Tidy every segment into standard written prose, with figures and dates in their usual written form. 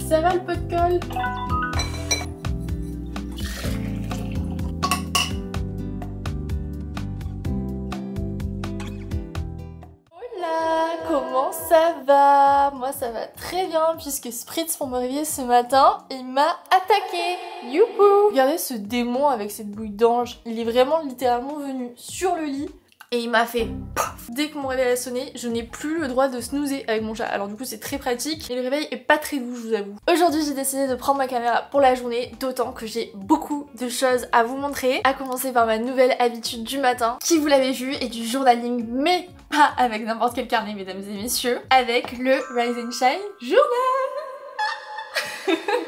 Ça va le pot de colle? Hola, comment ça va? Moi ça va très bien puisque Spritz pour me réveiller ce matin, il m'a attaqué. Youhou! Regardez ce démon avec cette bouille d'ange, il est vraiment littéralement venu sur le lit. Et il m'a fait paf. Dès que mon réveil a sonné, je n'ai plus le droit de snoozer avec mon chat. Alors du coup c'est très pratique, mais le réveil est pas très doux, je vous avoue. Aujourd'hui j'ai décidé de prendre ma caméra pour la journée, d'autant que j'ai beaucoup de choses à vous montrer. À commencer par ma nouvelle habitude du matin, qui vous l'avez vu, est du journaling, mais pas avec n'importe quel carnet, mesdames et messieurs, avec le Rise and Shine Journal.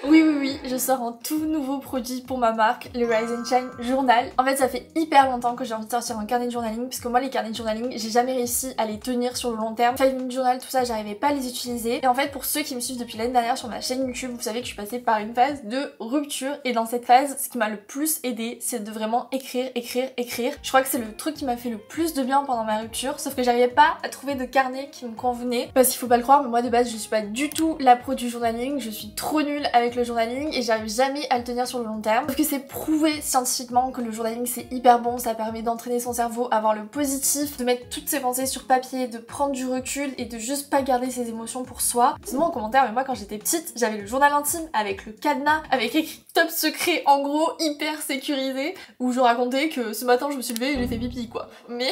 Oui, je sors un tout nouveau produit pour ma marque, le Rise and Shine Journal. En fait, ça fait hyper longtemps que j'ai envie de sortir un carnet de journaling, parce que moi, les carnets de journaling, j'ai jamais réussi à les tenir sur le long terme. 5 minute journal, tout ça, j'arrivais pas à les utiliser. Et en fait, pour ceux qui me suivent depuis l'année dernière sur ma chaîne YouTube, vous savez que je suis passée par une phase de rupture. Et dans cette phase, ce qui m'a le plus aidé, c'est de vraiment écrire. Je crois que c'est le truc qui m'a fait le plus de bien pendant ma rupture, sauf que j'arrivais pas à trouver de carnet qui me convenait. Parce qu'il faut pas le croire, mais moi de base, je suis pas du tout la pro du journaling, je suis trop nulle avec le journaling et j'arrive jamais à le tenir sur le long terme. Sauf que c'est prouvé scientifiquement que le journaling c'est hyper bon, ça permet d'entraîner son cerveau à voir le positif, de mettre toutes ses pensées sur papier, de prendre du recul et de juste pas garder ses émotions pour soi. Sinon en commentaire, mais moi quand j'étais petite, j'avais le journal intime avec le cadenas, avec écrit top secret en gros, hyper sécurisé, où je racontais que ce matin je me suis levée et j'ai fait pipi quoi. Mais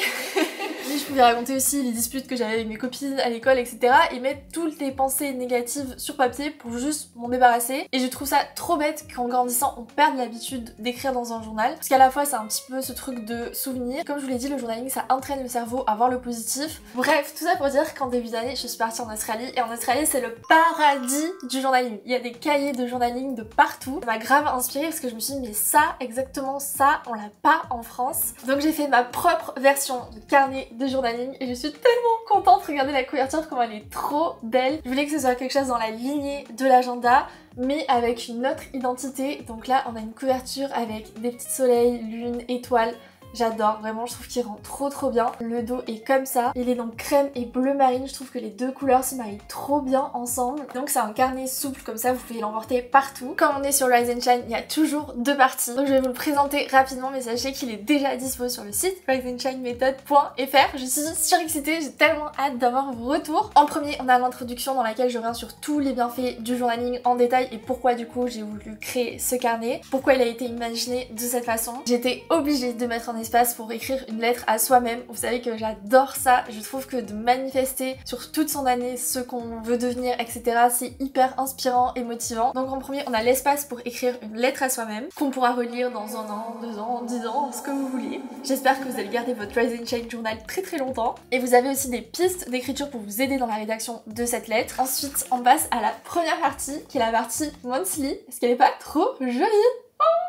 je pouvais raconter aussi les disputes que j'avais avec mes copines à l'école, etc. et mettre toutes les pensées négatives sur papier pour juste m'en débarrasser. Et je trouve ça trop bête qu'en grandissant on perde l'habitude d'écrire dans un journal, parce qu'à la fois c'est un petit peu ce truc de souvenir. Comme je vous l'ai dit, le journaling ça entraîne le cerveau à voir le positif. Bref, tout ça pour dire qu'en début d'année je suis partie en Australie, et en Australie c'est le paradis du journaling. Il y a des cahiers de journaling de partout. Ça m'a grave inspirée parce que je me suis dit mais ça, exactement ça, on l'a pas en France. Donc j'ai fait ma propre version de carnet de journaling et je suis tellement contente. Regardez la couverture comme elle est trop belle. Je voulais que ce soit quelque chose dans la lignée de l'agenda, mais avec une autre identité. Donc là on a une couverture avec des petits soleils, lune, étoiles. J'adore, vraiment je trouve qu'il rend trop bien. Le dos est comme ça, il est donc crème et bleu marine, je trouve que les deux couleurs se marient trop bien ensemble. Donc c'est un carnet souple comme ça, vous pouvez l'emporter partout. Comme on est sur Rise and Shine, il y a toujours deux parties. Donc je vais vous le présenter rapidement, mais sachez qu'il est déjà dispo sur le site riseandshinemethod.fr. Je suis surexcitée, j'ai tellement hâte d'avoir vos retours. En premier, on a l'introduction dans laquelle je reviens sur tous les bienfaits du journaling en détail et pourquoi du coup j'ai voulu créer ce carnet, pourquoi il a été imaginé de cette façon. J'étais obligée de mettre en espace pour écrire une lettre à soi-même. Vous savez que j'adore ça, je trouve que de manifester sur toute son année ce qu'on veut devenir, etc. c'est hyper inspirant et motivant. Donc en premier on a l'espace pour écrire une lettre à soi-même qu'on pourra relire dans 1 an, 2 ans, 10 ans, ce que vous voulez. J'espère que vous allez garder votre Rise and Shine Journal très longtemps. Et vous avez aussi des pistes d'écriture pour vous aider dans la rédaction de cette lettre. Ensuite on passe à la première partie qui est la partie monthly. Est-ce qu'elle est pas trop jolie?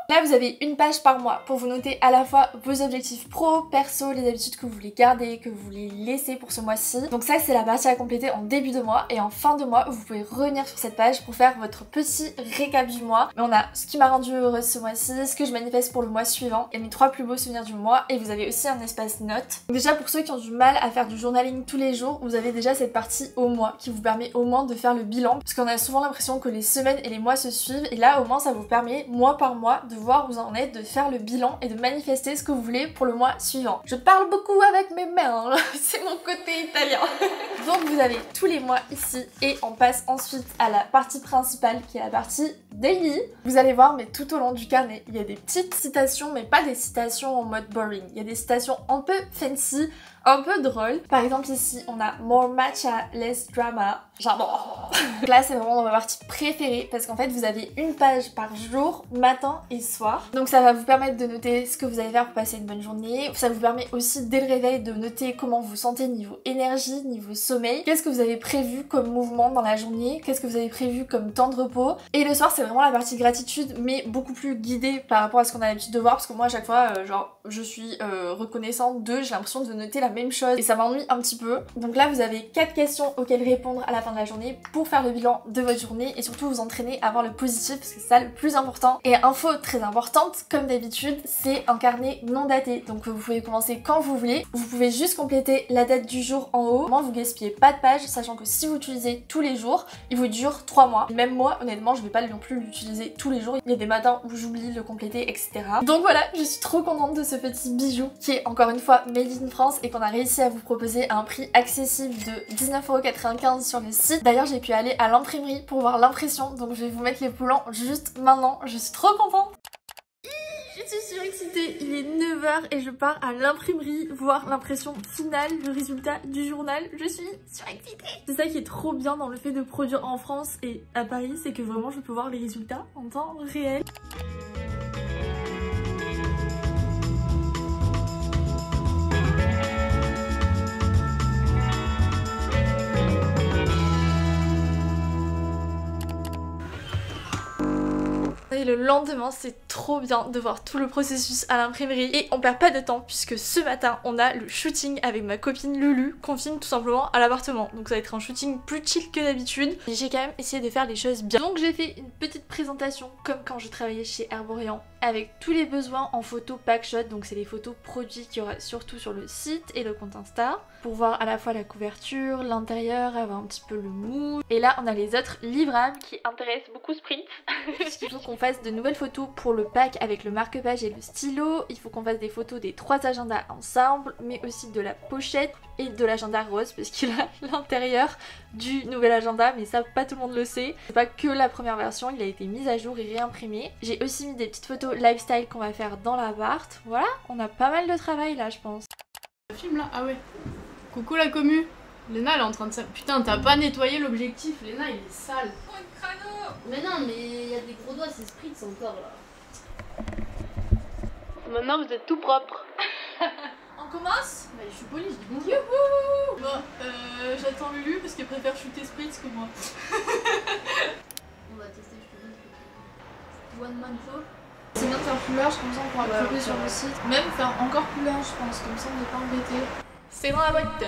Là vous avez une page par mois pour vous noter à la fois vos objectifs pro, perso, les habitudes que vous voulez garder, que vous voulez laisser pour ce mois-ci. Donc ça c'est la partie à compléter en début de mois, et en fin de mois vous pouvez revenir sur cette page pour faire votre petit récap du mois. Mais on a ce qui m'a rendue heureuse ce mois-ci, ce que je manifeste pour le mois suivant et mes 3 plus beaux souvenirs du mois, et vous avez aussi un espace notes. Donc déjà pour ceux qui ont du mal à faire du journaling tous les jours, vous avez déjà cette partie au mois qui vous permet au moins de faire le bilan, parce qu'on a souvent l'impression que les semaines et les mois se suivent, et là au moins ça vous permet mois par mois de voir où vous en êtes, de faire le bilan et de manifester ce que vous voulez pour le mois suivant. Je parle beaucoup avec mes mains, c'est mon côté italien. Donc vous avez tous les mois ici, et on passe ensuite à la partie principale qui est la partie daily. Vous allez voir, mais tout au long du carnet, il y a des petites citations, mais pas des citations en mode boring. Il y a des citations un peu fancy, un peu drôle. Par exemple ici on a more matcha, less drama. J'adore. Là c'est vraiment ma partie préférée, parce qu'en fait vous avez une page par jour, matin et soir. Donc ça va vous permettre de noter ce que vous allez faire pour passer une bonne journée. Ça vous permet aussi dès le réveil de noter comment vous sentez niveau énergie, niveau sommeil. Qu'est-ce que vous avez prévu comme mouvement dans la journée, qu'est-ce que vous avez prévu comme temps de repos. Et le soir c'est vraiment la partie gratitude, mais beaucoup plus guidée par rapport à ce qu'on a l'habitude de voir, parce que moi à chaque fois genre je suis reconnaissante de, j'ai l'impression de noter la la même chose et ça m'ennuie un petit peu. Donc là vous avez 4 questions auxquelles répondre à la fin de la journée pour faire le bilan de votre journée et surtout vous entraîner à voir le positif parce que c'est ça le plus important. Et info très importante, comme d'habitude, c'est un carnet non daté. Donc vous pouvez commencer quand vous voulez. Vous pouvez juste compléter la date du jour en haut. Moi vous gaspillez pas de pages, sachant que si vous l'utilisez tous les jours, il vous dure 3 mois. Même moi honnêtement je vais pas non plus l'utiliser tous les jours. Il y a des matins où j'oublie de le compléter, etc. Donc voilà, je suis trop contente de ce petit bijou qui est encore une fois made in France et qu'on a réussi à vous proposer à un prix accessible de 19,95 € sur le site. D'ailleurs j'ai pu aller à l'imprimerie pour voir l'impression, donc je vais vous mettre les plans juste maintenant. Je suis trop contente. Je suis surexcitée, il est 9 h et je pars à l'imprimerie voir l'impression finale, le résultat du journal. Je suis surexcitée. C'est ça qui est trop bien dans le fait de produire en France et à Paris, c'est que vraiment je peux voir les résultats en temps réel. Et le lendemain, c'est trop bien de voir tout le processus à l'imprimerie et on perd pas de temps puisque ce matin on a le shooting avec ma copine Lulu qu'on filme tout simplement à l'appartement. Donc ça va être un shooting plus chill que d'habitude. J'ai quand même essayé de faire les choses bien. Donc j'ai fait une petite présentation comme quand je travaillais chez Herborian avec tous les besoins en photo packshot. Donc c'est les photos produits qu'il y aura surtout sur le site et le compte Insta pour voir à la fois la couverture, l'intérieur, avoir un petit peu le mood. Et là on a les autres livrables qui intéressent beaucoup Sprint. Il faut qu'on fasse de nouvelles photos pour le pack avec le marque-page et le stylo. Il faut qu'on fasse des photos des 3 agendas ensemble, mais aussi de la pochette et de l'agenda rose parce qu'il a l'intérieur du nouvel agenda, mais ça pas tout le monde le sait. C'est pas que la première version, il a été mis à jour et réimprimé. J'ai aussi mis des petites photos lifestyle qu'on va faire dans l'appart. Voilà, on a pas mal de travail là je pense. Le film là, ah ouais. Coucou la commu. Léna elle est en train de ça. Putain t'as pas nettoyé l'objectif, Léna il est sale. Mais non, mais il y a des gros doigts, c'est Spritz encore là. Maintenant vous êtes tout propre. On commence? Bah, je suis polie, je dis bonjour. Youhou. Bon, j'attends Lulu parce qu'elle préfère shooter Spritz que moi. On va tester, je te donne One Man Show. C'est bien de faire plus large, comme ça on pourra le couper sur le site. Même faire encore plus large je pense, comme ça on n'est pas embêté. C'est dans la boîte.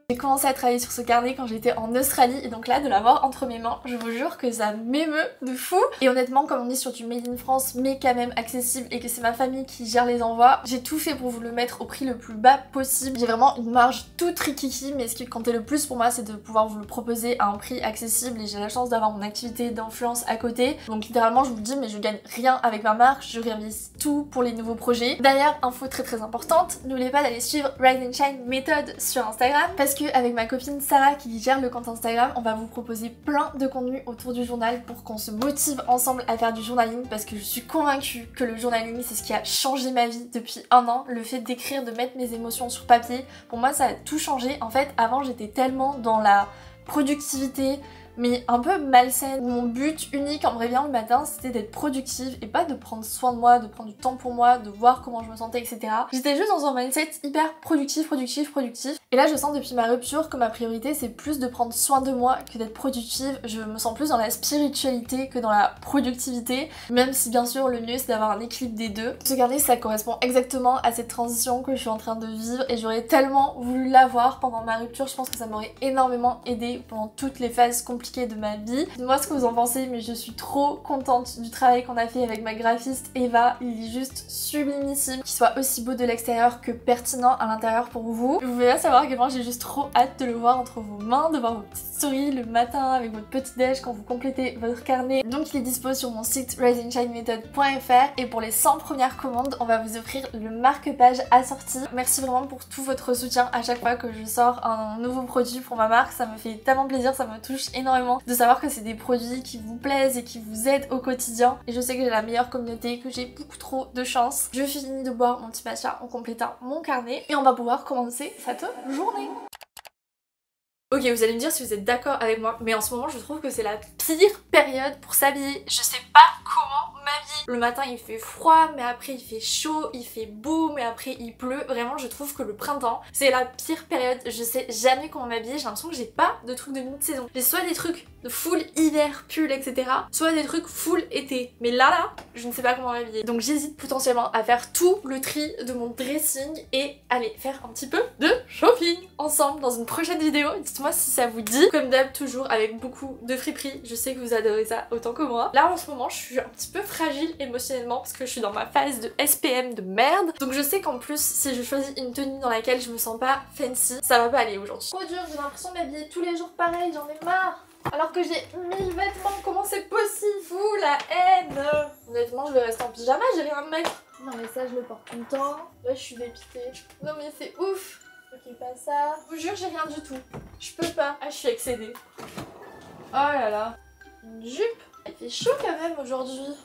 J'ai commencé à travailler sur ce carnet quand j'étais en Australie et donc là de l'avoir entre mes mains, je vous jure que ça m'émeut de fou. Et honnêtement comme on est sur du made in France mais quand même accessible et que c'est ma famille qui gère les envois, j'ai tout fait pour vous le mettre au prix le plus bas possible. J'ai vraiment une marge toute rikiki mais ce qui comptait le plus pour moi c'est de pouvoir vous le proposer à un prix accessible et j'ai la chance d'avoir mon activité d'influence à côté. Donc littéralement je vous le dis mais je gagne rien avec ma marque, je réinvestis tout pour les nouveaux projets. D'ailleurs info très importante, n'oubliez pas d'aller suivre Rise and Shine Method sur Instagram parce que avec ma copine Sarah qui gère le compte Instagram, on va vous proposer plein de contenu autour du journal pour qu'on se motive ensemble à faire du journaling parce que je suis convaincue que le journaling c'est ce qui a changé ma vie depuis 1 an. Le fait d'écrire, de mettre mes émotions sur papier, pour moi ça a tout changé. En fait avant j'étais tellement dans la productivité mais un peu malsaine. Mon but unique en me réveillant le matin c'était d'être productive et pas de prendre soin de moi, de prendre du temps pour moi, de voir comment je me sentais etc. J'étais juste dans un mindset hyper productif. Et là je sens depuis ma rupture que ma priorité c'est plus de prendre soin de moi que d'être productive. Je me sens plus dans la spiritualité que dans la productivité, même si bien sûr le mieux c'est d'avoir un équilibre des deux. Ce carnet ça correspond exactement à cette transition que je suis en train de vivre et j'aurais tellement voulu l'avoir pendant ma rupture. Je pense que ça m'aurait énormément aidé pendant toutes les phases compliquées de ma vie. Dites-moi ce que vous en pensez mais je suis trop contente du travail qu'on a fait avec ma graphiste Eva. Il est juste sublimissime, qu'il soit aussi beau de l'extérieur que pertinent à l'intérieur pour vous. Vous pouvez pas savoir à quel point j'ai juste trop hâte de le voir entre vos mains, de voir vos petites stories le matin avec votre petit déj quand vous complétez votre carnet. Donc il est dispo sur mon site riseandshinemethod.fr et pour les 100 premières commandes on va vous offrir le marque-page assorti. Merci vraiment pour tout votre soutien à chaque fois que je sors un nouveau produit pour ma marque, ça me fait tellement plaisir, ça me touche énormément de savoir que c'est des produits qui vous plaisent et qui vous aident au quotidien. Et je sais que j'ai la meilleure communauté, que j'ai beaucoup trop de chance. Je finis de boire mon petit matcha en complétant mon carnet et on va pouvoir commencer cette journée. Ok, vous allez me dire si vous êtes d'accord avec moi, mais en ce moment je trouve que c'est la pire période pour s'habiller. Je sais pas comment m'habiller. Le matin il fait froid, mais après il fait chaud, il fait beau, mais après il pleut. Vraiment je trouve que le printemps c'est la pire période. Je sais jamais comment m'habiller, j'ai l'impression que j'ai pas de trucs de mi-saison. J'ai soit des trucs de full hiver, pull, etc. soit des trucs full été. Mais là, je ne sais pas comment m'habiller. Donc j'hésite potentiellement à faire tout le tri de mon dressing et aller faire un petit peu de shopping ensemble dans une prochaine vidéo. Dites-moi si ça vous dit. Comme d'hab, toujours avec beaucoup de friperies. Je sais que vous adorez ça autant que moi. Là en ce moment, je suis un petit peu fragile émotionnellement parce que je suis dans ma phase de SPM de merde. Donc je sais qu'en plus, si je choisis une tenue dans laquelle je me sens pas fancy, ça va pas aller aujourd'hui. Trop dur, j'ai l'impression de m'habiller tous les jours pareil, j'en ai marre. Alors que j'ai 1000 vêtements, comment c'est possible? Vous, la haine! Honnêtement, je vais rester en pyjama, j'ai rien à mettre. Non mais ça, je le porte tout le temps. Là, je suis dépitée. Non mais c'est ouf. Ok, pas ça. Je vous jure, j'ai rien du tout. Je peux pas. Ah, je suis excédée. Oh là là. Une jupe. Il fait chaud quand même aujourd'hui.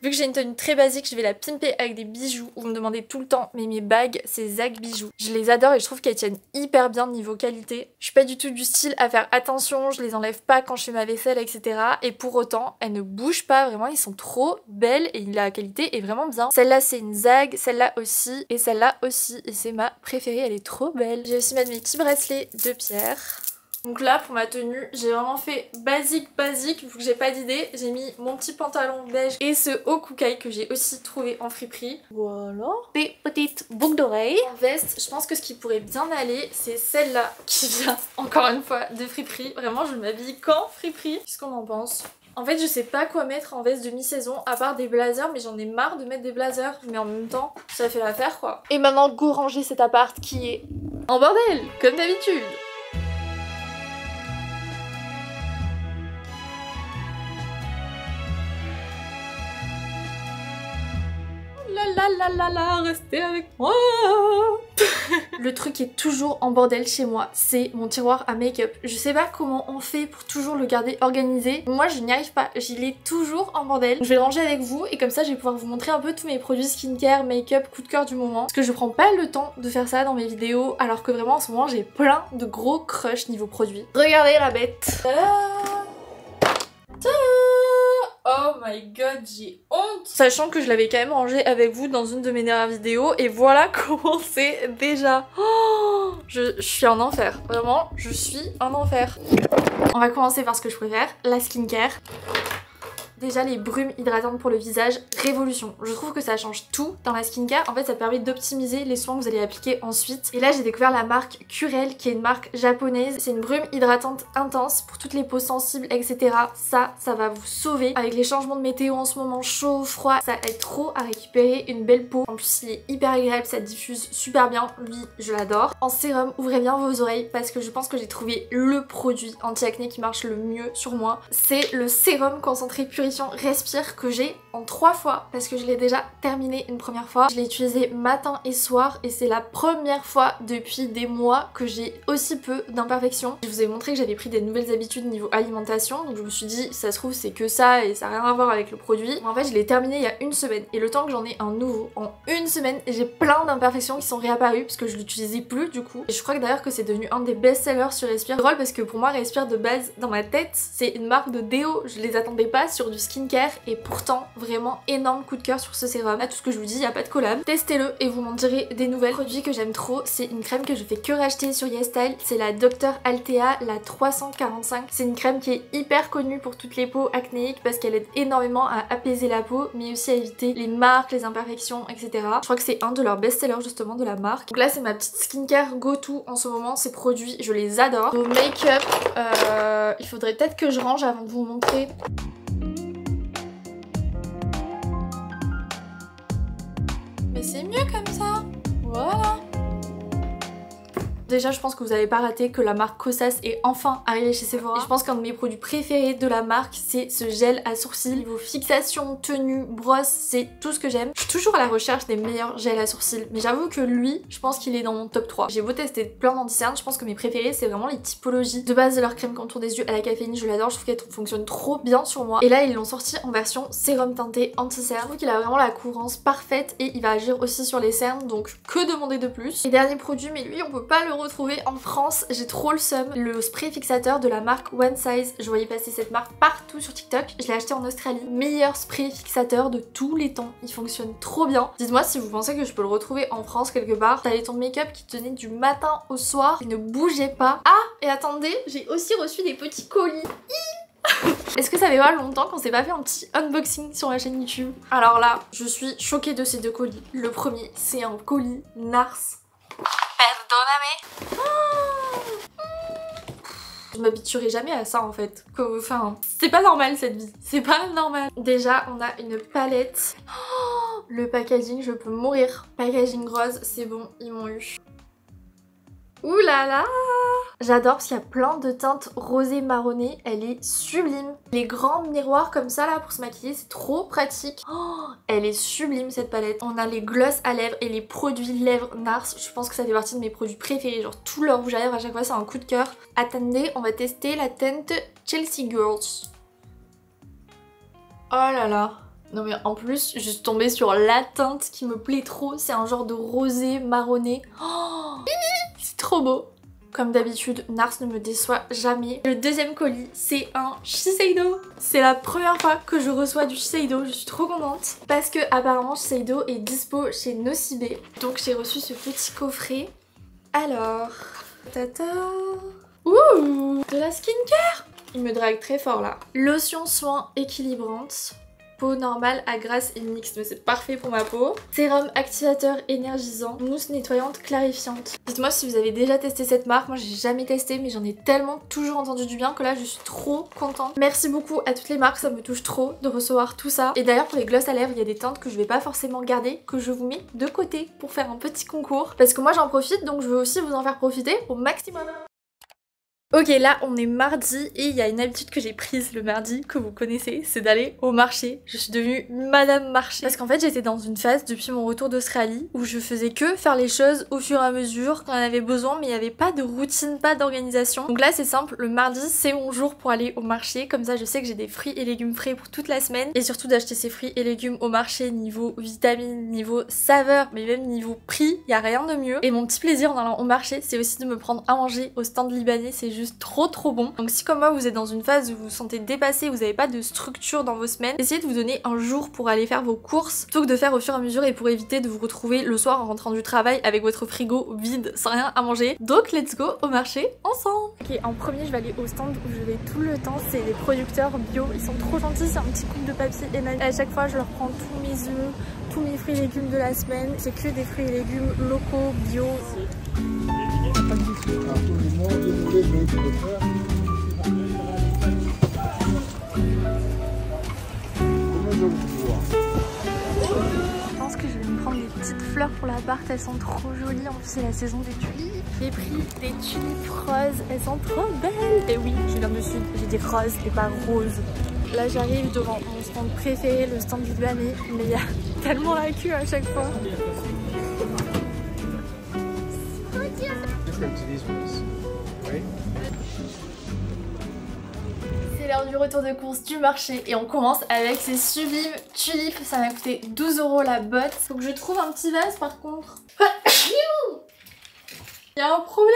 Vu que j'ai une tenue très basique, je vais la pimper avec des bijoux. Vous me demandez tout le temps, mais mes bagues, c'est Zag Bijoux. Je les adore et je trouve qu'elles tiennent hyper bien niveau qualité. Je suis pas du tout du style à faire attention, je les enlève pas quand je fais ma vaisselle, etc. Et pour autant, elles ne bougent pas, vraiment, ils sont trop belles et la qualité est vraiment bien. Celle-là, c'est une Zag, celle-là aussi, et celle-là aussi. Et c'est ma préférée, elle est trop belle. J'ai aussi mis mes petits bracelets de pierre. Donc là pour ma tenue j'ai vraiment fait basique vu que j'ai pas d'idée. J'ai mis mon petit pantalon beige et ce haut koukaï que j'ai aussi trouvé en friperie. Voilà. Des petites boucles d'oreilles. En veste, je pense que ce qui pourrait bien aller c'est celle-là qui vient encore une fois de friperie. Vraiment je m'habille qu'en friperie. Qu'est-ce qu'on en pense? En fait je sais pas quoi mettre en veste de mi-saison à part des blazers, mais j'en ai marre de mettre des blazers, mais en même temps ça fait l'affaire quoi. Et maintenant go ranger cet appart qui est en bordel comme d'habitude. Restez avec moi. Le truc qui est toujours en bordel chez moi, c'est mon tiroir à make-up. Je sais pas comment on fait pour toujours le garder organisé. Moi je n'y arrive pas, il est toujours en bordel. Je vais le ranger avec vous et comme ça je vais pouvoir vous montrer un peu tous mes produits skincare, make-up, coup de cœur du moment. Parce que je prends pas le temps de faire ça dans mes vidéos alors que vraiment en ce moment j'ai plein de gros crushs niveau produits. Regardez la bête. Oh my god, j'ai honte! Sachant que je l'avais quand même rangé avec vous dans une de mes dernières vidéos et voilà comment c'est déjà. Oh, je suis en enfer. Vraiment, je suis en enfer. On va commencer par ce que je préfère, la skincare. Déjà les brumes hydratantes pour le visage, révolution. Je trouve que ça change tout dans la skincare. En fait ça permet d'optimiser les soins que vous allez appliquer ensuite. Et là j'ai découvert la marque Curel qui est une marque japonaise. C'est une brume hydratante intense pour toutes les peaux sensibles, etc. Ça va vous sauver. Avec les changements de météo en ce moment, chaud, froid, ça aide trop à récupérer une belle peau. En plus il est hyper agréable, ça diffuse super bien. Lui je l'adore. En sérum, ouvrez bien vos oreilles parce que je pense que j'ai trouvé le produit anti-acné qui marche le mieux sur moi. C'est le sérum concentré purifiant Respire que j'ai en 3 fois parce que je l'ai déjà terminé une première fois. Je l'ai utilisé matin et soir et c'est la première fois depuis des mois que j'ai aussi peu d'imperfections. Je vous ai montré que j'avais pris des nouvelles habitudes niveau alimentation donc je me suis dit ça se trouve c'est que ça et ça n'a rien à voir avec le produit. En fait je l'ai terminé il y a une semaine et le temps que j'en ai un nouveau en une semaine j'ai plein d'imperfections qui sont réapparues parce que je l'utilisais plus du coup. Et je crois que d'ailleurs que c'est devenu un des best-sellers sur Respire. C'est drôle parce que pour moi Respire de base dans ma tête c'est une marque de déo. Je les attendais pas sur du skincare et pourtant vraiment énorme coup de cœur sur ce sérum. Là tout ce que je vous dis, il n'y a pas de collab. Testez-le et vous m'en direz des nouvelles. Produit que j'aime trop, c'est une crème que je fais que racheter sur YesStyle. C'est la Dr Altea, la 345. C'est une crème qui est hyper connue pour toutes les peaux acnéiques parce qu'elle aide énormément à apaiser la peau mais aussi à éviter les marques, les imperfections, etc. Je crois que c'est un de leurs best-sellers justement de la marque. Donc là c'est ma petite skincare go-to en ce moment. Ces produits, je les adore. Au make-up, il faudrait peut-être que je range avant de vous montrer. Mais c'est mieux comme ça. Voilà. Déjà je pense que vous n'avez pas raté que la marque Kosas est enfin arrivée chez Sephora. Et je pense qu'un de mes produits préférés de la marque c'est ce gel à sourcils. Niveau fixation, tenue, brosse, c'est tout ce que j'aime. Je suis toujours à la recherche des meilleurs gels à sourcils. Mais j'avoue que lui, je pense qu'il est dans mon top 3. J'ai beau tester plein d'anti-cernes, je pense que mes préférés c'est vraiment les typologies. De base de leur crème contour des yeux à la caféine, je l'adore, je trouve qu'elle fonctionne trop bien sur moi. Et là ils l'ont sorti en version sérum teinté anti-cerne. Je trouve qu'il a vraiment la courance parfaite et il va agir aussi sur les cernes, donc que demander de plus. Et dernier produit, mais lui on peut pas le retrouver en France, j'ai trop le seum. Le spray fixateur de la marque One Size, je voyais passer cette marque partout sur TikTok. Je l'ai acheté en Australie. Meilleur spray fixateur de tous les temps. Il fonctionne trop bien. Dites-moi si vous pensez que je peux le retrouver en France quelque part. T'avais ton make-up qui tenait du matin au soir. Il ne bougeait pas. Ah, et attendez, j'ai aussi reçu des petits colis. Est-ce que ça fait pas longtemps qu'on s'est pas fait un petit unboxing sur ma chaîne YouTube? Alors là, je suis choquée de ces deux colis. Le premier, c'est un colis Nars. Perdoname. Je m'habituerai jamais à ça en fait. Enfin, c'est pas normal cette vie. C'est pas normal. Déjà, on a une palette. Oh, le packaging, je peux mourir. Packaging rose, c'est bon, ils m'ont eu. Ouh là là! J'adore parce qu'il y a plein de teintes rosées marronnées, elle est sublime. Les grands miroirs comme ça là pour se maquiller, c'est trop pratique. Oh, elle est sublime cette palette. On a les glosses à lèvres et les produits lèvres Nars. Je pense que ça fait partie de mes produits préférés. Genre tout leur rouge à lèvres à chaque fois c'est un coup de cœur. Attendez, on va tester la teinte Chelsea Girls. Oh là là! Non mais en plus, je suis tombée sur la teinte qui me plaît trop. C'est un genre de rosé marronné. Oh, c'est trop beau. Comme d'habitude, Nars ne me déçoit jamais. Le deuxième colis, c'est un Shiseido. C'est la première fois que je reçois du Shiseido. Je suis trop contente. Parce que apparemment Shiseido est dispo chez Nocibé. Donc j'ai reçu ce petit coffret. Alors... Tata... Ouh, de la skincare. Il me drague très fort là. Lotion soin équilibrante. Peau normale à grasse et mixte, mais c'est parfait pour ma peau. Sérum activateur énergisant, mousse nettoyante clarifiante. Dites-moi si vous avez déjà testé cette marque, moi j'ai jamais testé mais j'en ai tellement toujours entendu du bien que là je suis trop contente. Merci beaucoup à toutes les marques, ça me touche trop de recevoir tout ça. Et d'ailleurs pour les glosses à lèvres, il y a des teintes que je vais pas forcément garder, que je vous mets de côté pour faire un petit concours. Parce que moi j'en profite donc je veux aussi vous en faire profiter au maximum. Ok, là on est mardi et il y a une habitude que j'ai prise le mardi, que vous connaissez, c'est d'aller au marché. Je suis devenue Madame Marché. Parce qu'en fait j'étais dans une phase depuis mon retour d'Australie où je faisais que faire les choses au fur et à mesure quand on avait besoin, mais il n'y avait pas de routine, pas d'organisation. Donc là c'est simple, le mardi c'est mon jour pour aller au marché, comme ça je sais que j'ai des fruits et légumes frais pour toute la semaine. Et surtout d'acheter ces fruits et légumes au marché niveau vitamines, niveau saveur, mais même niveau prix, il n'y a rien de mieux. Et mon petit plaisir en allant au marché c'est aussi de me prendre à manger au stand libanais, c'est juste trop bon. Donc si comme moi vous êtes dans une phase où vous vous sentez dépassé, vous n'avez pas de structure dans vos semaines, essayez de vous donner un jour pour aller faire vos courses plutôt que de faire au fur et à mesure et pour éviter de vous retrouver le soir en rentrant du travail avec votre frigo vide sans rien à manger. Donc let's go au marché ensemble. Ok, en premier je vais aller au stand où je vais tout le temps, c'est les producteurs bio, ils sont trop gentils, c'est un petit couple de papier et à chaque fois je leur prends tous mes œufs, tous mes fruits et légumes de la semaine, c'est que des fruits et légumes locaux, bio. Je pense que je vais me prendre des petites fleurs pour l'appart, elles sont trop jolies, en plus c'est la saison des tulipes. J'ai pris des tulipes roses, elles sont trop belles. Et oui, je viens du sud, j'ai des roses et pas roses. Là j'arrive devant mon stand préféré, le stand libanais, mais il y a tellement la queue à chaque fois. C'est l'heure du retour de course du marché et on commence avec ces sublimes tulipes. Ça m'a coûté 12 € la botte. Faut que je trouve un petit vase par contre. Il y a un problème.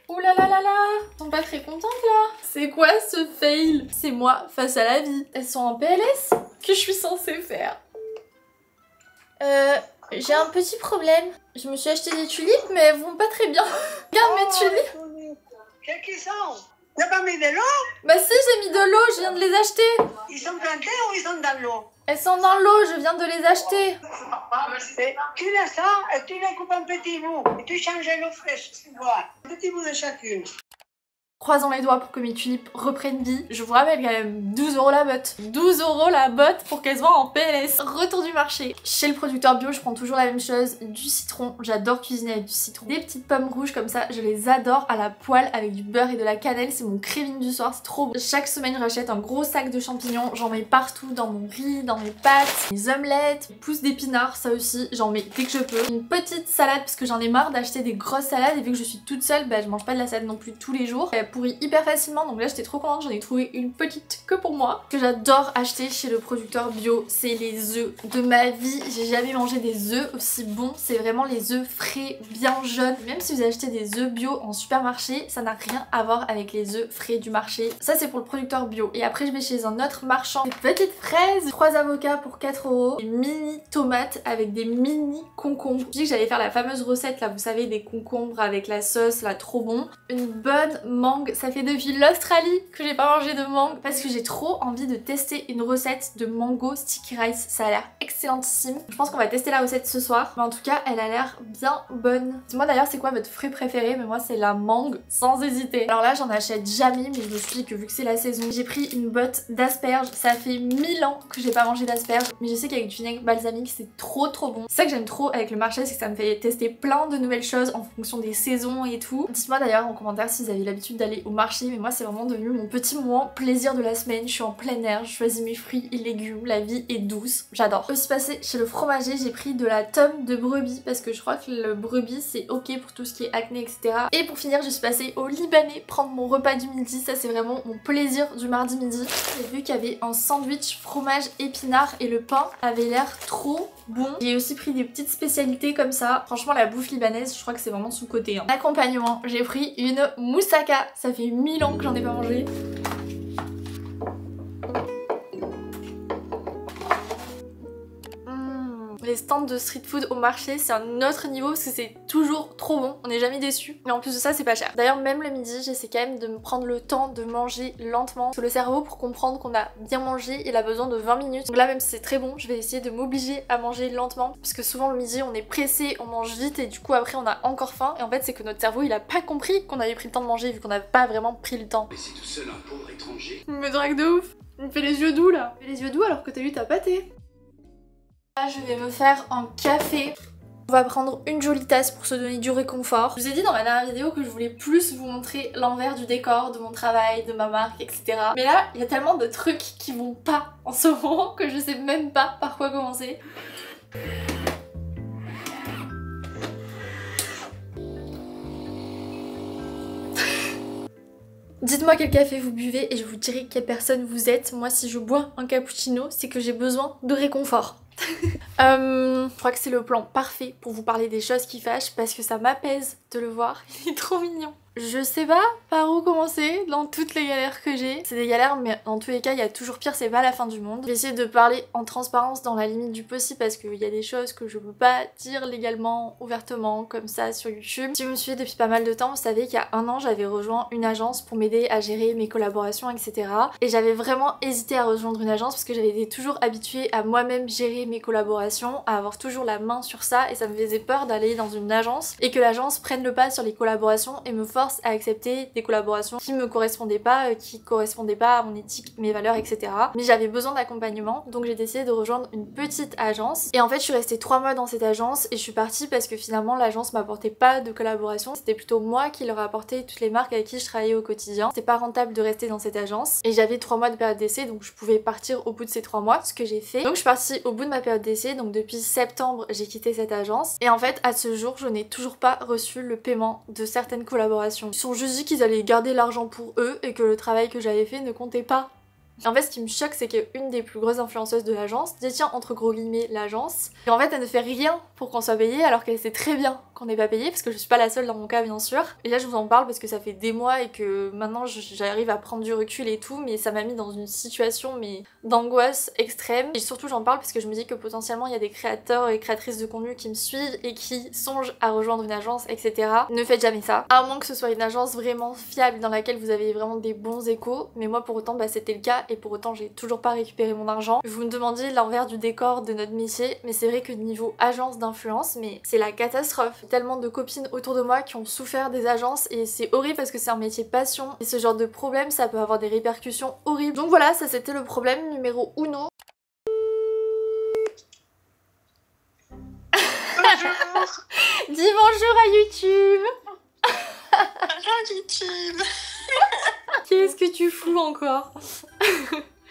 Ouh là là là là. Elles sont pas très contentes là. C'est quoi ce fail? C'est moi face à la vie. Elles sont en PLS? Que je suis censée faire? J'ai un petit problème. Je me suis acheté des tulipes mais elles vont pas très bien. Regarde mes tulipes. Qu'est-ce qu'ils sont? T'as pas mis de l'eau? Bah si, j'ai mis de l'eau, je viens de les acheter. Ils sont plantés ou ils sont dans l'eau? Elles sont dans l'eau, je viens de les acheter. Tu la sors et tu la coupes en petits bouts. Et tu changes l'eau fraîche, tu vois. Un petit bout de chacune. Croisons les doigts pour que mes tulipes reprennent vie. Je vous rappelle quand même 12 € la botte. 12 € la botte pour qu'elles soient en PLS. Retour du marché. Chez le producteur bio, je prends toujours la même chose. Du citron. J'adore cuisiner avec du citron. Des petites pommes rouges comme ça. Je les adore à la poêle avec du beurre et de la cannelle. C'est mon craving du soir. C'est trop bon. Chaque semaine, je rachète un gros sac de champignons. J'en mets partout dans mon riz, dans mes pâtes, mes omelettes, mes pousses d'épinards. Ça aussi, j'en mets dès que je peux. Une petite salade parce que j'en ai marre d'acheter des grosses salades. Et vu que je suis toute seule, bah, je mange pas de la salade non plus tous les jours. qu'elle pourrit hyper facilement, donc là j'étais trop contente, j'en ai trouvé une petite que pour moi. Ce que j'adore acheter chez le producteur bio, c'est les œufs. De ma vie, j'ai jamais mangé des œufs aussi bons, c'est vraiment les œufs frais, bien jaunes. Même si vous achetez des œufs bio en supermarché, ça n'a rien à voir avec les œufs frais du marché. Ça c'est pour le producteur bio. Et après je vais chez un autre marchand, des petites fraises, 3 avocats pour 4 €, des mini tomates avec des mini concombres. Je dis que j'allais faire la fameuse recette là, vous savez, des concombres avec la sauce là, trop bon. Une bonne mangue, ça fait depuis l'Australie que j'ai pas mangé de mangue parce que j'ai trop envie de tester une recette de mango sticky rice. Ça a l'air excellentissime. Je pense qu'on va tester la recette ce soir, mais en tout cas elle a l'air bien bonne. Dis-moi d'ailleurs c'est quoi votre fruit préféré, mais moi c'est la mangue sans hésiter. Alors là j'en achète jamais, mais je me suis dit que vu que c'est la saison, j'ai pris une botte d'asperges. Ça fait 1000 ans que j'ai pas mangé d'asperges, mais je sais qu'avec du vinaigre balsamique c'est trop bon. C'est ça que j'aime trop avec le marché, c'est que ça me fait tester plein de nouvelles choses en fonction des saisons et tout. Dites-moi d'ailleurs en commentaire si vous avez l'habitude d'aller au marché, mais moi c'est vraiment devenu mon petit moment plaisir de la semaine. Je suis en plein air, je choisis mes fruits et légumes, la vie est douce, j'adore. Aussi passé chez le fromager, j'ai pris de la tome de brebis parce que je crois que le brebis c'est ok pour tout ce qui est acné, etc. Et pour finir, je suis passée au Libanais prendre mon repas du midi. Ça c'est vraiment mon plaisir du mardi midi. J'ai vu qu'il y avait un sandwich fromage épinard et le pain avait l'air trop bon. J'ai aussi pris des petites spécialités comme ça. Franchement la bouffe libanaise je crois que c'est vraiment sous-côté. Accompagnement, j'ai pris une moussaka. Ça fait 1000 ans que j'en ai pas mangé. Les stands de street food au marché c'est un autre niveau parce que c'est toujours trop bon, on n'est jamais déçu. Mais en plus de ça c'est pas cher. D'ailleurs même le midi j'essaie quand même de me prendre le temps de manger lentement. Parce que le cerveau pour comprendre qu'on a bien mangé il a besoin de 20 minutes. Donc là même si c'est très bon je vais essayer de m'obliger à manger lentement. Parce que souvent le midi on est pressé, on mange vite et du coup après on a encore faim. Et en fait c'est que notre cerveau il a pas compris qu'on avait pris le temps de manger vu qu'on n'a pas vraiment pris le temps. Mais c'est tout seul un pauvre étranger. Il me drague de ouf. Il me fait les yeux doux là. Il me fait les yeux doux alors que t'as eu ta pâté. Là je vais me faire un café. On va prendre une jolie tasse pour se donner du réconfort. Je vous ai dit dans ma dernière vidéo que je voulais plus vous montrer l'envers du décor de mon travail, de ma marque, etc. Mais là il y a tellement de trucs qui vont pas en ce moment que je sais même pas par quoi commencer. Dites-moi quel café vous buvez et je vous dirai quelle personne vous êtes. Moi si je bois un cappuccino c'est que j'ai besoin de réconfort. Je crois que c'est le plan parfait pour vous parler des choses qui fâchent parce que ça m'apaise de le voir, il est trop mignon. Je sais pas par où commencer dans toutes les galères que j'ai. C'est des galères mais dans tous les cas il y a toujours pire, c'est pas la fin du monde. Je vais essayer de parler en transparence dans la limite du possible parce qu'il y a des choses que je peux pas dire légalement, ouvertement, comme ça sur YouTube. Si vous me suivez depuis pas mal de temps, vous savez qu'il y a un an j'avais rejoint une agence pour m'aider à gérer mes collaborations, etc. Et j'avais vraiment hésité à rejoindre une agence parce que j'avais été toujours habituée à moi-même gérer mes collaborations, à avoir toujours la main sur ça et ça me faisait peur d'aller dans une agence et que l'agence prenne le pas sur les collaborations et me force à accepter des collaborations qui me correspondaient pas à mon éthique, mes valeurs, etc. Mais j'avais besoin d'accompagnement donc j'ai décidé de rejoindre une petite agence et en fait je suis restée 3 mois dans cette agence et je suis partie parce que finalement l'agence m'apportait pas de collaboration, c'était plutôt moi qui leur apportais toutes les marques avec qui je travaillais au quotidien. C'était pas rentable de rester dans cette agence et j'avais 3 mois de période d'essai donc je pouvais partir au bout de ces 3 mois, ce que j'ai fait. Donc je suis partie au bout de ma période d'essai, donc depuis septembre j'ai quitté cette agence et en fait à ce jour je n'ai toujours pas reçu le paiement de certaines collaborations. Ils sont juste dit qu'ils allaient garder l'argent pour eux et que le travail que j'avais fait ne comptait pas. En fait ce qui me choque c'est qu'une des plus grosses influenceuses de l'agence détient entre gros guillemets l'agence et en fait elle ne fait rien pour qu'on soit payé alors qu'elle sait très bien qu'on n'est pas payé parce que je suis pas la seule dans mon cas bien sûr. Et là je vous en parle parce que ça fait des mois et que maintenant j'arrive à prendre du recul et tout, mais ça m'a mis dans une situation mais d'angoisse extrême. Et surtout j'en parle parce que je me dis que potentiellement il y a des créateurs et créatrices de contenu qui me suivent et qui songent à rejoindre une agence, etc. Ne faites jamais ça, à moins que ce soit une agence vraiment fiable dans laquelle vous avez vraiment des bons échos. Mais moi pour autant c'était le cas et pour autant j'ai toujours pas récupéré mon argent. Vous me demandiez l'envers du décor de notre métier, mais c'est vrai que niveau agence d'influence, mais c'est la catastrophe. Tellement de copines autour de moi qui ont souffert des agences et c'est horrible parce que c'est un métier passion et ce genre de problème ça peut avoir des répercussions horribles. Donc voilà, ça c'était le problème numéro 1. Bonjour. Dis bonjour à YouTube. Bonjour YouTube. Qu'est-ce que tu fous encore?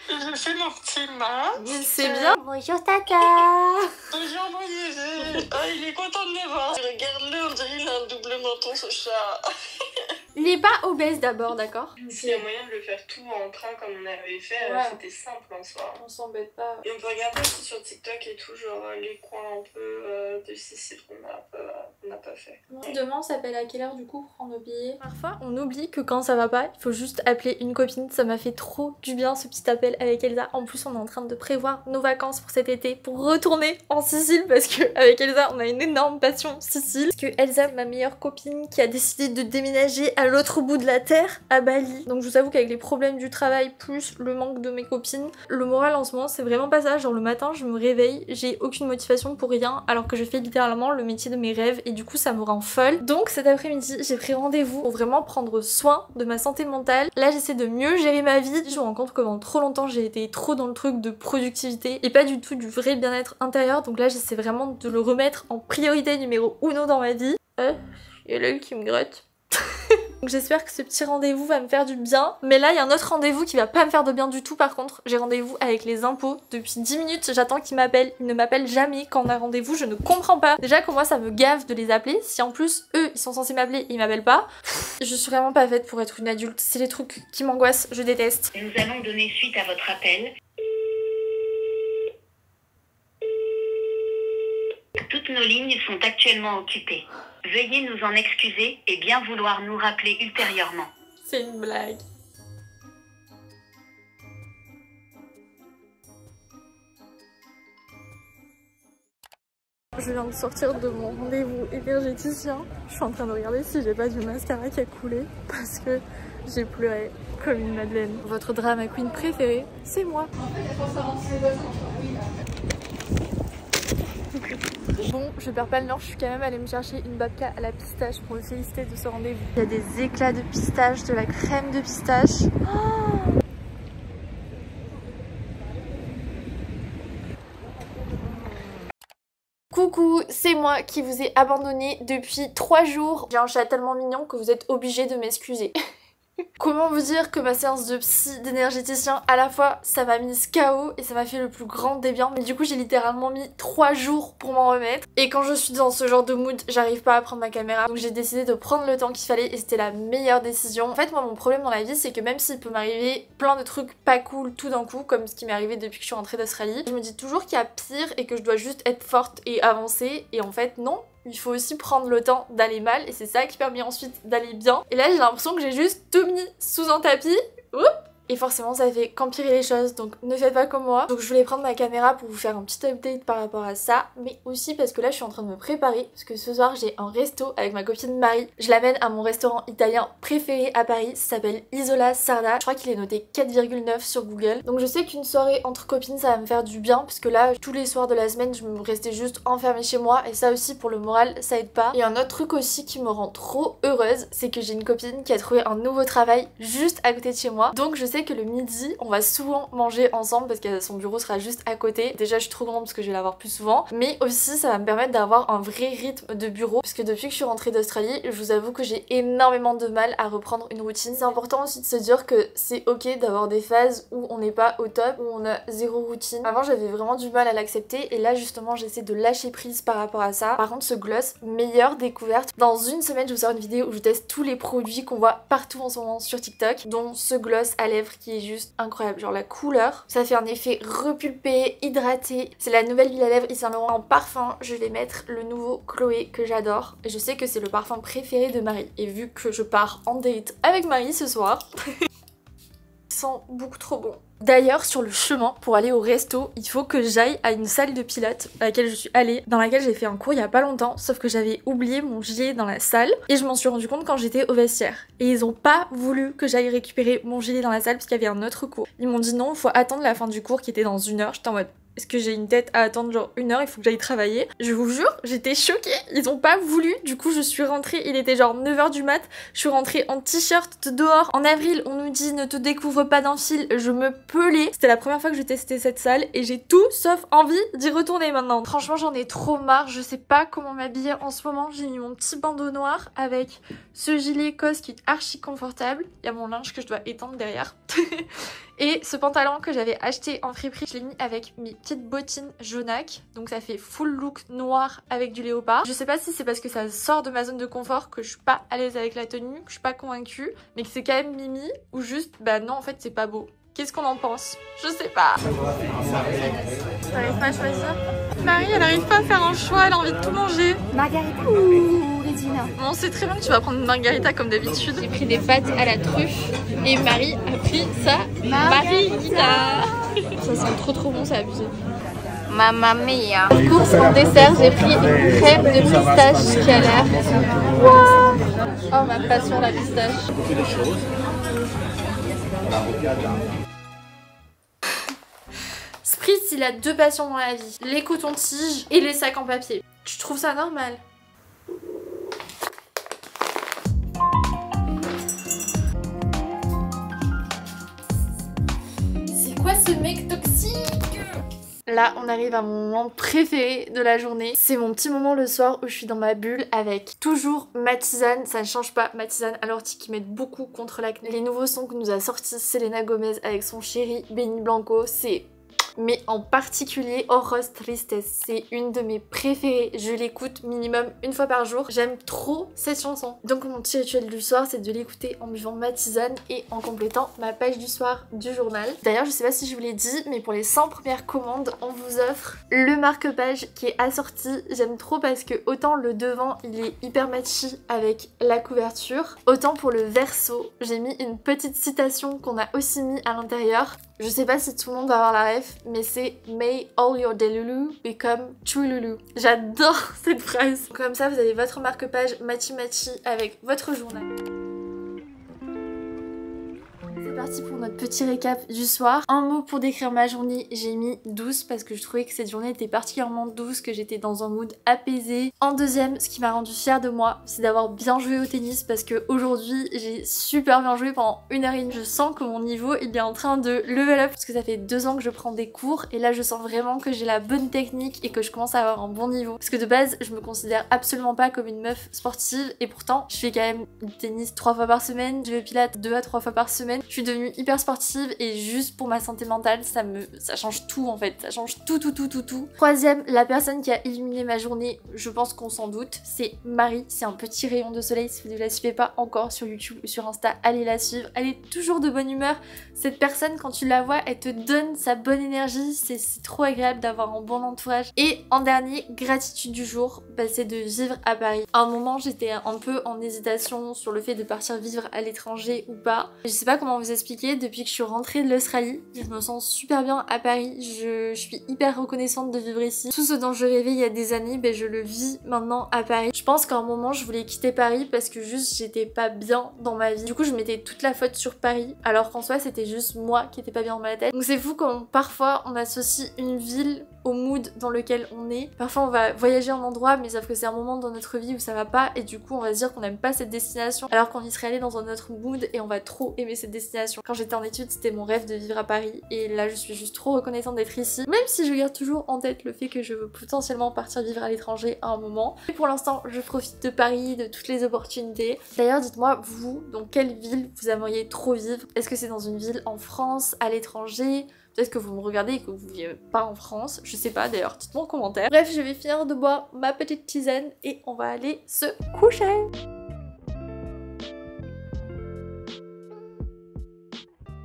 Je fais mon petit masque. C'est bien. Bonjour Tata. Bonjour mon bébé. Ah, il est content de me voir. Regarde-le, on dirait qu'il a un double menton ce chat. Il est pas obèse d'abord, d'accord? S'il y a moyen de le faire tout en train comme on avait fait, Ouais. c'était simple en soi. On s'embête pas. Et on peut regarder aussi sur TikTok et tout, genre les coins un peu de Sicile qu'on n'a pas fait. Demain on s'appelle à quelle heure du coup pour prendre nos billets? Parfois on oublie que quand ça va pas, il faut juste appeler une copine. Ça m'a fait trop du bien ce petit appel avec Elsa. En plus on est en train de prévoir nos vacances pour cet été pour retourner en Sicile parce que avec Elsa on a une énorme passion Sicile. Parce que Elsa, ma meilleure copine, qui a décidé de déménager à l'autre bout de la terre, à Bali. Donc je vous avoue qu'avec les problèmes du travail plus le manque de mes copines, le moral en ce moment c'est vraiment pas ça. Genre le matin je me réveille, j'ai aucune motivation pour rien alors que je fais littéralement le métier de mes rêves et du coup ça me rend folle. Donc cet après-midi j'ai pris rendez-vous pour vraiment prendre soin de ma santé mentale. Là j'essaie de mieux gérer ma vie. Je me rends compte que pendant trop longtemps j'ai été trop dans le truc de productivité et pas du tout du vrai bien-être intérieur. Donc là j'essaie vraiment de le remettre en priorité numéro 1 dans ma vie. Il y a l'œil qui me gratte. Donc j'espère que ce petit rendez-vous va me faire du bien. Mais là il y a un autre rendez-vous qui va pas me faire de bien du tout par contre. J'ai rendez-vous avec les impôts depuis 10 minutes. J'attends qu'ils m'appellent. Ils ne m'appellent jamais quand on a rendez-vous. Je ne comprends pas. Déjà que moi ça me gave de les appeler. Si en plus eux ils sont censés m'appeler et ils m'appellent pas. Je suis vraiment pas faite pour être une adulte. C'est les trucs qui m'angoissent. Je déteste. Nous allons donner suite à votre appel. Toutes nos lignes sont actuellement occupées. Veuillez nous en excuser et bien vouloir nous rappeler ultérieurement. C'est une blague. Je viens de sortir de mon rendez-vous énergéticien. Je suis en train de regarder si j'ai pas du mascara qui a coulé parce que j'ai pleuré comme une madeleine. Votre drama queen préférée, c'est moi. Bon, je perds pas le nord, je suis quand même allée me chercher une babka à la pistache pour me féliciter de ce rendez-vous. Il y a des éclats de pistache, de la crème de pistache. Oh, coucou, c'est moi qui vous ai abandonné depuis 3 jours. J'ai un chat tellement mignon que vous êtes obligés de m'excuser. Comment vous dire que ma séance de psy d'énergéticien à la fois ça m'a mis KO et ça m'a fait le plus grand des biens, mais du coup j'ai littéralement mis 3 jours pour m'en remettre et quand je suis dans ce genre de mood j'arrive pas à prendre ma caméra, donc j'ai décidé de prendre le temps qu'il fallait et c'était la meilleure décision. En fait moi mon problème dans la vie c'est que même s'il peut m'arriver plein de trucs pas cool tout d'un coup comme ce qui m'est arrivé depuis que je suis rentrée d'Australie, je me dis toujours qu'il y a pire et que je dois juste être forte et avancer et en fait non. Il faut aussi prendre le temps d'aller mal et c'est ça qui permet ensuite d'aller bien. Et là j'ai l'impression que j'ai juste tout mis sous un tapis. Oups. Et forcément ça fait qu'empirer les choses, donc ne faites pas comme moi. Donc je voulais prendre ma caméra pour vous faire un petit update par rapport à ça, mais aussi parce que là je suis en train de me préparer, parce que ce soir j'ai un resto avec ma copine Marie. Je l'amène à mon restaurant italien préféré à Paris, ça s'appelle Isola Sarda. Je crois qu'il est noté 4,9 sur Google. Donc je sais qu'une soirée entre copines ça va me faire du bien, parce que là tous les soirs de la semaine je me restais juste enfermée chez moi, et ça aussi pour le moral ça aide pas. Et un autre truc aussi qui me rend trop heureuse, c'est que j'ai une copine qui a trouvé un nouveau travail juste à côté de chez moi. Donc je sais que le midi on va souvent manger ensemble parce que son bureau sera juste à côté. Déjà je suis trop contente parce que je vais la voir plus souvent, mais aussi ça va me permettre d'avoir un vrai rythme de bureau, parce que depuis que je suis rentrée d'Australie je vous avoue que j'ai énormément de mal à reprendre une routine. C'est important aussi de se dire que c'est ok d'avoir des phases où on n'est pas au top, où on a zéro routine. Avant j'avais vraiment du mal à l'accepter et là justement j'essaie de lâcher prise par rapport à ça. Par contre ce gloss, meilleure découverte. Dans une semaine je vous sors une vidéo où je teste tous les produits qu'on voit partout en ce moment sur TikTok, dont ce gloss à lèvres qui est juste incroyable. Genre la couleur, ça fait un effet repulpé, hydraté. C'est la nouvelle huile à lèvres Yves Saint Laurent. En parfum, je vais mettre le nouveau Chloé que j'adore. Et je sais que c'est le parfum préféré de Marie. Et vu que je pars en date avec Marie ce soir, il sent beaucoup trop bon. D'ailleurs sur le chemin pour aller au resto, il faut que j'aille à une salle de pilates à laquelle je suis allée, dans laquelle j'ai fait un cours il y a pas longtemps, sauf que j'avais oublié mon gilet dans la salle et je m'en suis rendu compte quand j'étais au vestiaire. Et ils ont pas voulu que j'aille récupérer mon gilet dans la salle parce qu'il y avait un autre cours. Ils m'ont dit non, il faut attendre la fin du cours qui était dans 1 heure. J'étais en mode est-ce que j'ai une tête à attendre genre 1 heure, il faut que j'aille travailler. Je vous jure, j'étais choquée, ils ont pas voulu. Du coup je suis rentrée, il était genre 9h du mat, je suis rentrée en t-shirt dehors. En avril on nous dit ne te découvre pas d'un fil, je me pelée. C'était la première fois que je testais cette salle et j'ai tout sauf envie d'y retourner maintenant. Franchement j'en ai trop marre, je sais pas comment m'habiller en ce moment. J'ai mis mon petit bandeau noir avec ce gilet COS qui est archi confortable. Il y a mon linge que je dois étendre derrière. Et ce pantalon que j'avais acheté en friperie, je l'ai mis avec mes petites bottines jaunac. Donc ça fait full look noir avec du léopard. Je sais pas si c'est parce que ça sort de ma zone de confort que je suis pas à l'aise avec la tenue, que je suis pas convaincue, mais que c'est quand même mimi ou juste bah non en fait c'est pas beau. Qu'est-ce qu'on en pense? Je sais pas. J'arrive pas à choisir. Marie elle arrive pas à faire un choix, elle a envie de tout manger. Margarita ou Regina? Bon, on sait très bien que tu vas prendre une margarita comme d'habitude. J'ai pris des pâtes à la truffe et Marie a pris sa margarita. Ça sent trop bon, ça a abusé. Mamma mia. Course en dessert, j'ai pris une crème de pistache qui a l'air. Wow. Oh ma passion la pistache. Beaucoup de choses. Spritz, il a deux passions dans la vie, les cotons-tiges et les sacs en papier. Tu trouves ça normal? C'est quoi ce mec toxique? Là, on arrive à mon moment préféré de la journée. C'est mon petit moment le soir où je suis dans ma bulle avec toujours ma tisane. Ça ne change pas, ma tisane à l'ortie qui m'aide beaucoup contre l'acné. Les nouveaux sons que nous a sortis Selena Gomez avec son chéri Benny Blanco, c'est... mais en particulier Ojos Tristes, c'est une de mes préférées, je l'écoute minimum une fois par jour, j'aime trop cette chanson. Donc mon petit rituel du soir c'est de l'écouter en buvant ma tisane et en complétant ma page du soir du journal. D'ailleurs je sais pas si je vous l'ai dit mais pour les 100 premières commandes on vous offre le marque-page qui est assorti, j'aime trop parce que autant le devant il est hyper matchy avec la couverture, autant pour le verso j'ai mis une petite citation qu'on a aussi mis à l'intérieur. Je sais pas si tout le monde va avoir la ref, mais c'est May all your delulu become true lulu. J'adore cette phrase. Comme ça, vous avez votre marque-page matchy avec votre journal. C'est parti pour notre petit récap du soir. Un mot pour décrire ma journée, j'ai mis douce parce que je trouvais que cette journée était particulièrement douce, que j'étais dans un mood apaisé. En deuxième, ce qui m'a rendu fière de moi, c'est d'avoir bien joué au tennis parce que aujourd'hui j'ai super bien joué pendant 1h30. Je sens que mon niveau il est en train de level up parce que ça fait 2 ans que je prends des cours et là je sens vraiment que j'ai la bonne technique et que je commence à avoir un bon niveau. Parce que de base, je me considère absolument pas comme une meuf sportive et pourtant je fais quand même du tennis 3 fois par semaine, je vais pilates 2 à 3 fois par semaine. Je suis devenue hyper sportive et juste pour ma santé mentale ça change tout en fait, ça change tout. Troisième, la personne qui a illuminé ma journée, je pense qu'on s'en doute, c'est Marie, c'est un petit rayon de soleil. Si vous ne la suivez pas encore sur YouTube ou sur Insta, allez la suivre, elle est toujours de bonne humeur. Cette personne quand tu la vois elle te donne sa bonne énergie, c'est trop agréable d'avoir un bon entourage. Et en dernier, gratitude du jour, bah, c'est de vivre à Paris. À un moment j'étais un peu en hésitation sur le fait de partir vivre à l'étranger ou pas. Je sais pas comment vous expliquer, depuis que je suis rentrée de l'Australie, je me sens super bien à Paris, je suis hyper reconnaissante de vivre ici. Tout ce dont je rêvais il y a des années, ben je le vis maintenant à Paris. Je pense qu'à un moment je voulais quitter Paris parce que juste j'étais pas bien dans ma vie. Du coup je mettais toute la faute sur Paris alors qu'en soi c'était juste moi qui étais pas bien dans ma tête. Donc c'est fou quand parfois on associe une ville au mood dans lequel on est. Parfois on va voyager en endroit mais sauf que c'est un moment dans notre vie où ça va pas et du coup on va se dire qu'on n'aime pas cette destination alors qu'on y serait allé dans un autre mood et on va trop aimer cette destination. Quand j'étais en études c'était mon rêve de vivre à Paris et là je suis juste trop reconnaissante d'être ici, même si je garde toujours en tête le fait que je veux potentiellement partir vivre à l'étranger à un moment. Et pour l'instant je profite de Paris, de toutes les opportunités. D'ailleurs dites-moi vous, dans quelle ville vous aimeriez trop vivre? Est-ce que c'est dans une ville en France, à l'étranger? Peut-être que vous me regardez et que vous ne vivez pas en France, je sais pas d'ailleurs, dites-moi en commentaire. Bref, je vais finir de boire ma petite tisane et on va aller se coucher.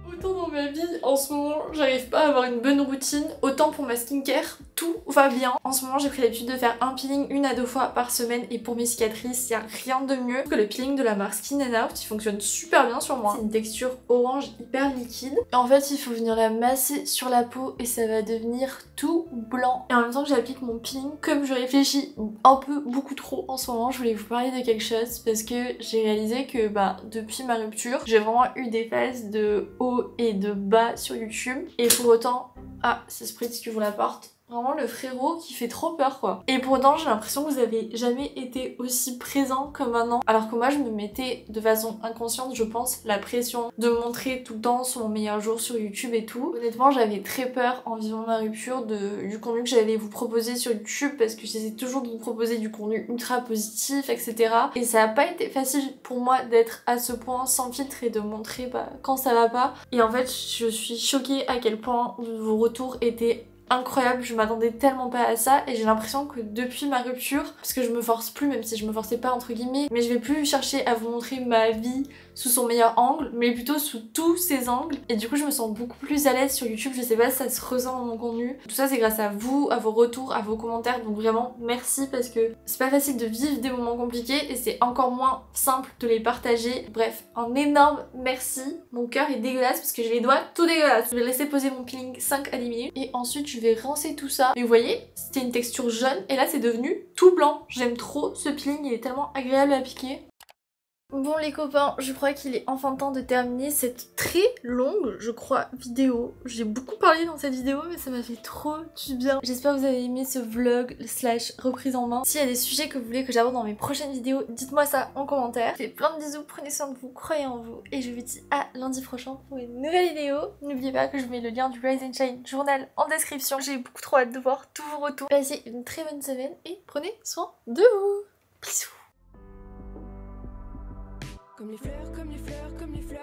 Autant dans ma vie, en ce moment, j'arrive pas à avoir une bonne routine, autant pour ma skincare, tout va bien. En ce moment, j'ai pris l'habitude de faire un peeling 1 à 2 fois par semaine et pour mes cicatrices, il y a rien de mieux que le peeling de la marque Skin & Out, il fonctionne super bien sur moi. C'est une texture orange hyper liquide. Et en fait, il faut venir la masser sur la peau et ça va devenir tout blanc. Et en même temps que j'applique mon peeling, comme je réfléchis un peu beaucoup trop en ce moment, je voulais vous parler de quelque chose parce que j'ai réalisé que depuis ma rupture, j'ai vraiment eu des phases de haut et de bas sur YouTube et pour autant, ah c'est Spritz qui vous l'apporte. Vraiment le frérot qui fait trop peur quoi. Et pourtant j'ai l'impression que vous avez jamais été aussi présent que maintenant. Alors que moi je me mettais de façon inconsciente je pense la pression de me montrer tout le temps sur mon meilleur jour sur YouTube et tout. Honnêtement j'avais très peur en vivant ma rupture du contenu que j'allais vous proposer sur YouTube parce que j'essaie toujours de vous proposer du contenu ultra positif etc. Et ça a pas été facile pour moi d'être à ce point sans filtre et de montrer quand ça va pas. Et en fait je suis choquée à quel point vos retours étaient incroyable, je m'attendais tellement pas à ça et j'ai l'impression que depuis ma rupture, parce que je me force plus même si je me forçais pas entre guillemets, mais je vais plus chercher à vous montrer ma vie sous son meilleur angle, mais plutôt sous tous ses angles et du coup je me sens beaucoup plus à l'aise sur YouTube, je sais pas si ça se ressent dans mon contenu. Tout ça c'est grâce à vous, à vos retours, à vos commentaires, donc vraiment merci parce que c'est pas facile de vivre des moments compliqués et c'est encore moins simple de les partager. Bref, un énorme merci. Mon cœur est dégueulasse parce que j'ai les doigts tout dégueulasses. Je vais laisser poser mon peeling 5 à 10 minutes et ensuite je vais rincer tout ça. Et vous voyez, c'était une texture jaune et là c'est devenu tout blanc. J'aime trop ce peeling, il est tellement agréable à appliquer. Bon les copains, je crois qu'il est enfin temps de terminer cette très longue, je crois, vidéo. J'ai beaucoup parlé dans cette vidéo mais ça m'a fait trop du bien. J'espère que vous avez aimé ce vlog / reprise en main. S'il y a des sujets que vous voulez que j'aborde dans mes prochaines vidéos, dites-moi ça en commentaire. Je fais plein de bisous, prenez soin de vous, croyez en vous. Et je vous dis à lundi prochain pour une nouvelle vidéo. N'oubliez pas que je mets le lien du Rise and Shine journal en description. J'ai beaucoup trop hâte de voir tous vos retours. Passez une très bonne semaine et prenez soin de vous. Bisous. Comme les fleurs, comme les fleurs, comme les fleurs,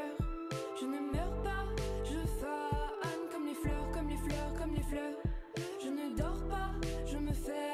je ne meurs pas, je fane. Comme les fleurs, comme les fleurs, comme les fleurs, je ne dors pas, je me fais